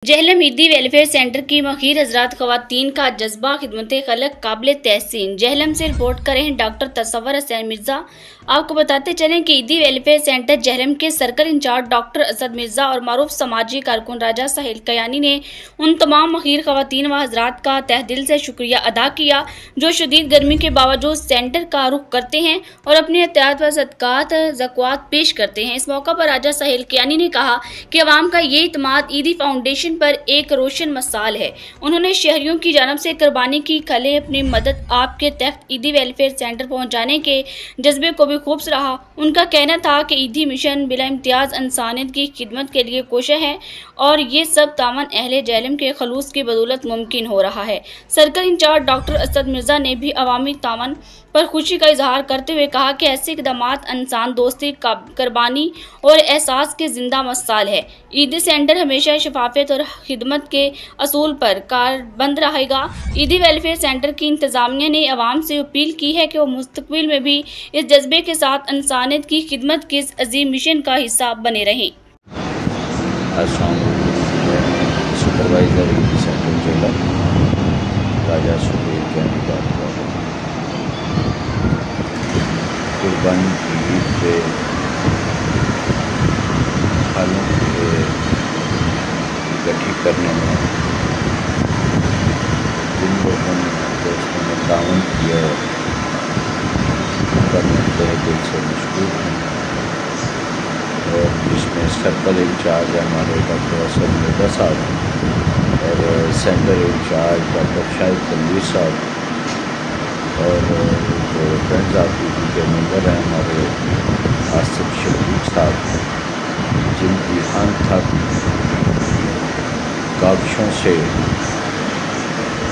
जहलम ईदी welfare centre की मखीर हजरात ख़वातीन का जज्बा खिदमत खलक काबिल तहसीन। जहलम से रिपोर्ट करें डॉक्टर तसव्वुर हुसैन मिर्ज़ा। आपको बताते चलें कि ईदी वेलफेयर सेंटर जहलम के circle incharge doctor Asad Mirza और मारूफ समाजी कारकुन राजा साहिल कयानी ने उन तमाम मखीर ख़वातीन व हजरात का तहे दिल से शुक्रिया अदा किया जो शदीद गर्मी के बावजूद सेंटर का रुख करते हैं और अपने एहतियात व सदक़ात ज़कात पेश करते हैं। इस मौका पर राजा साहिल कयानी ने कहा कि अवाम का ये इत्माद ईदी फाउंडेशन पर एक रोशन मिसाल है। उन्होंने शहरियों की जानब से कुर्बानी की खले अपनी मदद आपके तहत ईदी वेलफेयर सेंटर पहुंचाने के जज्बे को भी खूब सराहा। उनका कहना था कि ईदी मिशन बिला इम्तियाज इंसानियत की खिदमत के लिए कोशिश है और ये सब तामन अहले जहलम के खलूस की बदौलत मुमकिन हो रहा है। Circle incharge doctor Asad Mirza ने भी अवामी तामन पर खुशी का इजहार करते हुए कहा कि ऐसे इक़दामात इंसान दोस्ती, कुर्बानी और एहसास के जिंदा मिसाल है। ईदी सेंटर हमेशा शफाफियत और खिदमत के असूल पर कारबंद रहेगा। ईदी वेलफेयर सेंटर की इंतजामिया ने अवाम से अपील की है कि वो मुस्तकबिल में भी इस जज्बे के साथ इंसानियत की खिदमत के इस अजीम मिशन का हिस्सा बने रहें। सुपरवाइजर सेंटर जिला राजा सुबीर के अनुसार कुर्बानी की ईद पे खालों के इकट्ठी करने में जिन लोगों ने दोस्तों ने ताउन किया उनका मैं तहे दिल से मशकूर हूँ। और इसमें सर्कल इंचार्ज हमारे डॉक्टर असद मिर्ज़ा साहब और centre incharge doctor Shahid Tanveer साहब और जो फ्रेंड्स ऑफ ईदी के मेंबर हैं हमारे आसिफ शफीक साहब, जिनकी अनथक काविशों से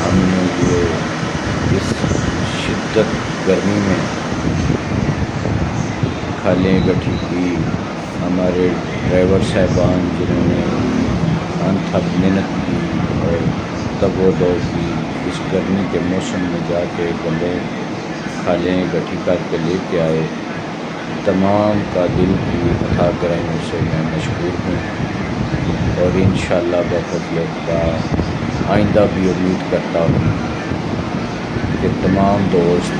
हमने ये इस शिद्दत गर्मी में खालें इकट्ठी की। हमारे ड्राइवर साहबान जिन्होंने अनथक मेहनत की और दबो की इस गर्मी के मौसम में जाके बंदे खालें इकट्ठी करके लेके आए, तमाम का दिल की अता कराने से मैं मशहूर हूँ और इंशाअल्लाह बफ़ज़ल आइंदा भी उम्मीद करता हूँ कि तमाम दोस्त